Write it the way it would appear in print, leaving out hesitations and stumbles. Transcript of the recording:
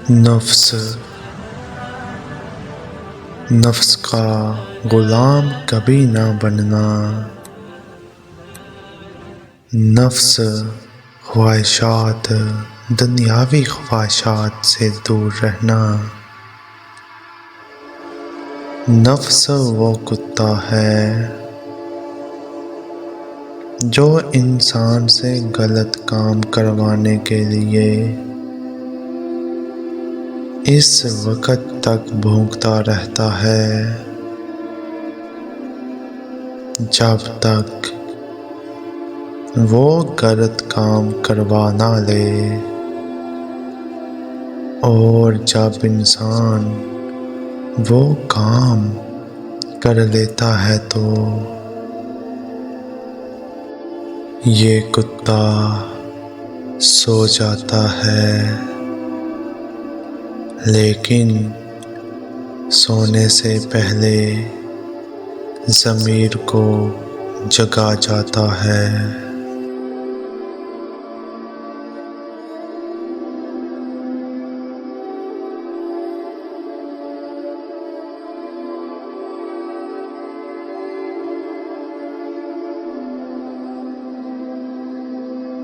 नफ्स नफ्स का गुलाम कभी ना बनना। नफ्स ख्वाहिशात दुनियावी ख्वाहिशात से दूर रहना। नफ्स वो कुत्ता है जो इंसान से गलत काम करवाने के लिए इस वक्त तक भौंकता रहता है जब तक वो गलत काम करवा ना ले। और जब इंसान वो काम कर लेता है तो ये कुत्ता सो जाता है, लेकिन सोने से पहले ज़मीर को जगा जाता है।